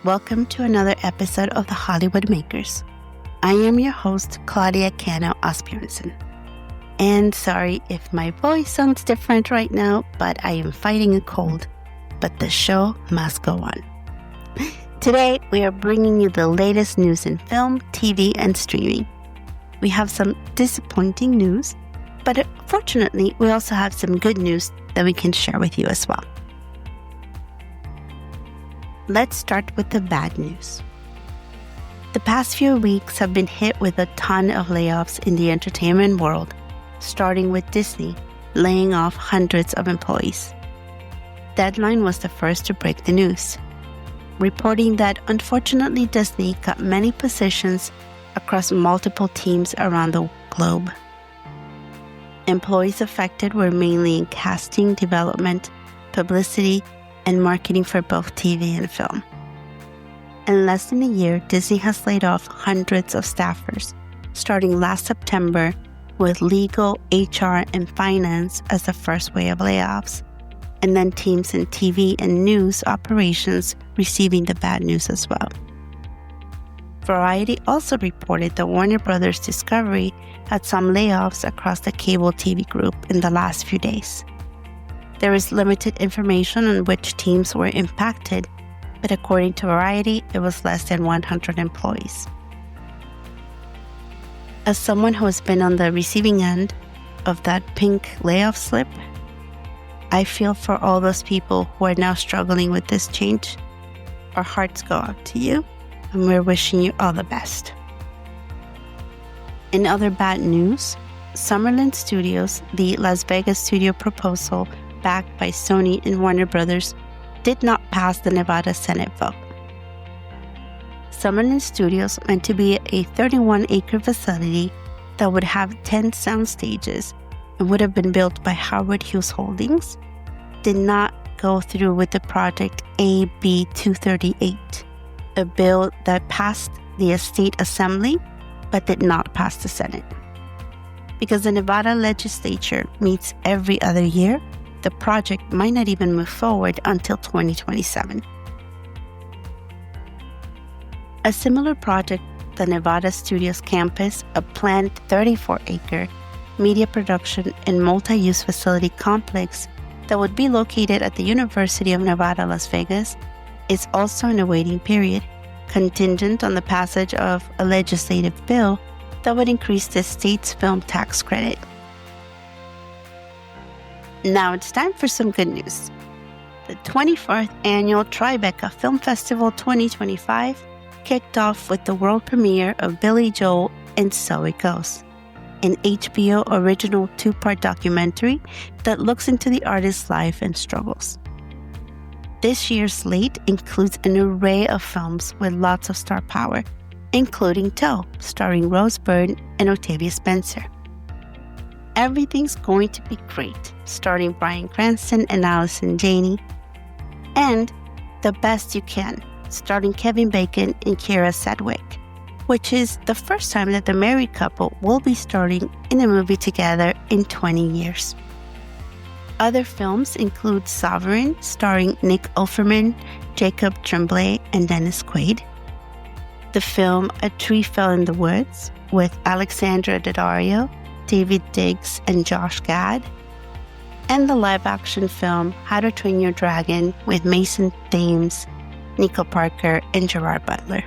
welcome to another episode of The Hollywood Makers. I am your host, Claudia Cano Asbjornsen. And sorry if my voice sounds different right now, but I am fighting a cold. But the show must go on. Today, we are bringing you the latest news in film, TV, and streaming. We have some disappointing news, but fortunately, we also have some good news that we can share with you as well. Let's start with the bad news. The past few weeks have been hit with a ton of layoffs in the entertainment world, starting with Disney laying off hundreds of employees. Deadline was the first to break the news, reporting that unfortunately Disney cut many positions across multiple teams around the globe. Employees affected were mainly in casting, development, publicity, and marketing for both TV and film. In less than a year, Disney has laid off hundreds of staffers, starting last September with legal, HR, and finance as the first wave of layoffs, and then teams in TV and news operations receiving the bad news as well. Variety also reported that Warner Bros. Discovery had some layoffs across the cable TV group in the last few days. There is limited information on which teams were impacted, but according to Variety, it was less than 100 employees. As someone who has been on the receiving end of that pink layoff slip, I feel for all those people who are now struggling with this change. Our hearts go out to you, and we're wishing you all the best. In other bad news, Summerlin Studios, the Las Vegas studio proposal backed by Sony and Warner Bros., did not pass the Nevada Senate vote. Summerlin Studios, meant to be a 31-acre facility that would have 10 sound stages and would have been built by Howard Hughes Holdings, did not go through with the project AB 238, a bill that passed the State Assembly but did not pass the Senate. Because the Nevada legislature meets every other year, the project might not even move forward until 2027. A similar project, the Nevada Studios campus, a planned 34-acre media production and multi-use facility complex that would be located at the University of Nevada, Las Vegas, is also in a waiting period, contingent on the passage of a legislative bill that would increase the state's film tax credit. Now it's time for some good news. The 24th Annual Tribeca Film Festival 2025 kicked off with the world premiere of Billy Joel and So It Goes, an HBO original 2-part documentary that looks into the artist's life and struggles. This year's slate includes an array of films with lots of star power, including Toe, starring Rose Byrne and Octavia Spencer. Everything's Going to Be Great, starring Bryan Cranston and Allison Janney, and The Best You Can, starring Kevin Bacon and Keira Sedgwick, which is the first time that the married couple will be starring in a movie together in 20 years. Other films include Sovereign, starring Nick Offerman, Jacob Tremblay, and Dennis Quaid, the film A Tree Fell in the Woods with Alexandra Daddario, David Diggs, and Josh Gad, and the live-action film How to Train Your Dragon with Mason Thames, Nico Parker, and Gerard Butler.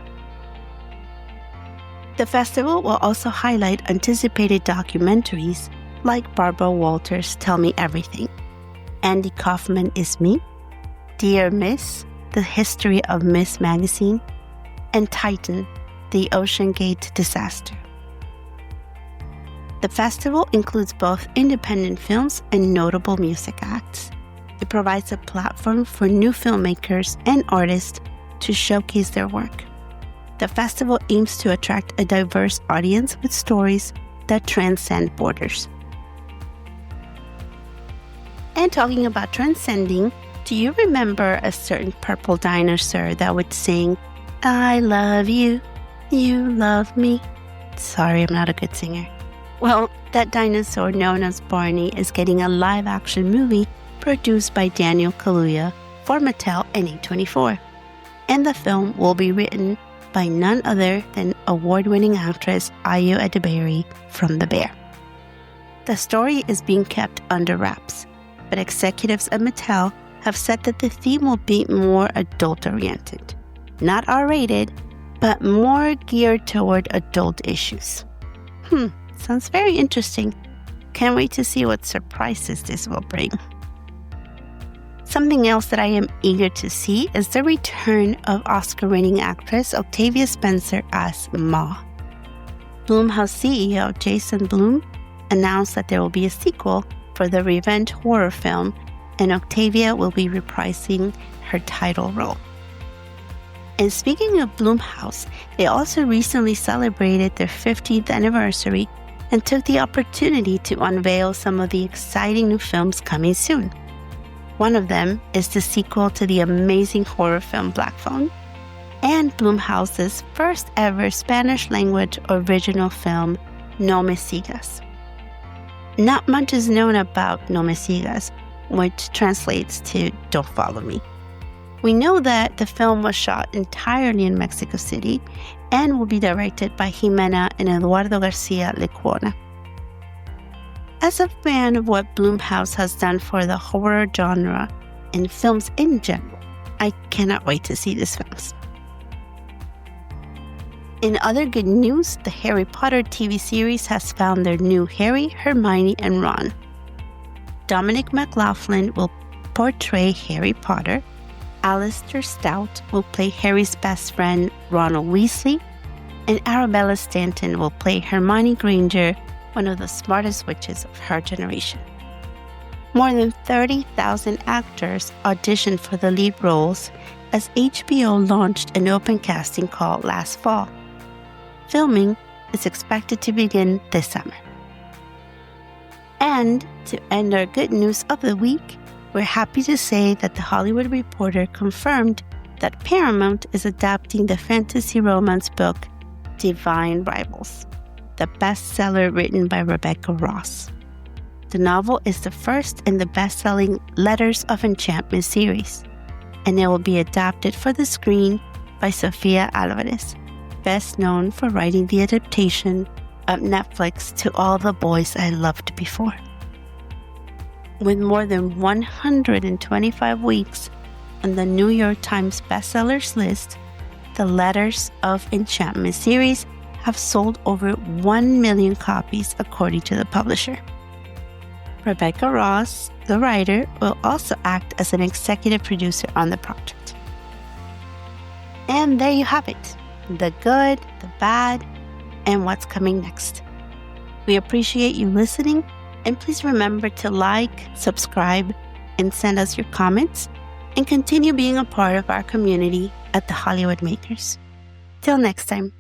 The festival will also highlight anticipated documentaries like Barbara Walters' Tell Me Everything, Andy Kaufman Is Me, Dear Miss, The History of Miss Magazine, and Titan, The Ocean Gate Disaster. The festival includes both independent films and notable music acts. It provides a platform for new filmmakers and artists to showcase their work. The festival aims to attract a diverse audience with stories that transcend borders. And talking about transcending, do you remember a certain purple dinosaur that would sing, I love you, you love me? Sorry, I'm not a good singer. Well, that dinosaur known as Barney is getting a live-action movie produced by Daniel Kaluuya for Mattel and A24. and the film will be written by none other than award-winning actress Ayo Edebiri from The Bear. The story is being kept under wraps, but executives at Mattel have said that the theme will be more adult-oriented. Not R-rated, but more geared toward adult issues. Sounds very interesting. Can't wait to see what surprises this will bring. Something else that I am eager to see is the return of Oscar-winning actress Octavia Spencer as Ma. Blumhouse CEO Jason Blum announced that there will be a sequel for the revenge horror film, and Octavia will be reprising her title role. And speaking of Blumhouse, they also recently celebrated their 50th anniversary and took the opportunity to unveil some of the exciting new films coming soon. One of them is the sequel to the amazing horror film Black Phone, and Blumhouse's first ever Spanish language original film, No Me Sigas. Not much is known about No Me Sigas, which translates to Don't Follow Me. We know that the film was shot entirely in Mexico City and will be directed by Jimena and Eduardo Garcia Lecuona. As a fan of what Blumhouse has done for the horror genre and films in general, I cannot wait to see these films. In other good news, the Harry Potter TV series has found their new Harry, Hermione, and Ron. Dominic McLaughlin will portray Harry Potter, Alistair Stout will play Harry's best friend Ronald Weasley, and Arabella Stanton will play Hermione Granger, one of the smartest witches of her generation. More than 30,000 actors auditioned for the lead roles as HBO launched an open casting call last fall. Filming is expected to begin this summer. And to end our good news of the week, we're happy to say that The Hollywood Reporter confirmed that Paramount is adapting the fantasy romance book Divine Rivals, the bestseller written by Rebecca Ross. The novel is the first in the best-selling Letters of Enchantment series, and it will be adapted for the screen by Sofia Alvarez, best known for writing the adaptation of Netflix to All the Boys I Loved Before. With more than 125 weeks on the New York Times bestsellers list, the Letters of Enchantment series have sold over 1 million copies according to the publisher. Rebecca Ross, the writer, will also act as an executive producer on the project. And there you have it, the good, the bad, and what's coming next. We appreciate you listening, and please remember to like, subscribe, and send us your comments, and continue being a part of our community at The Hollywood Makers. Till next time.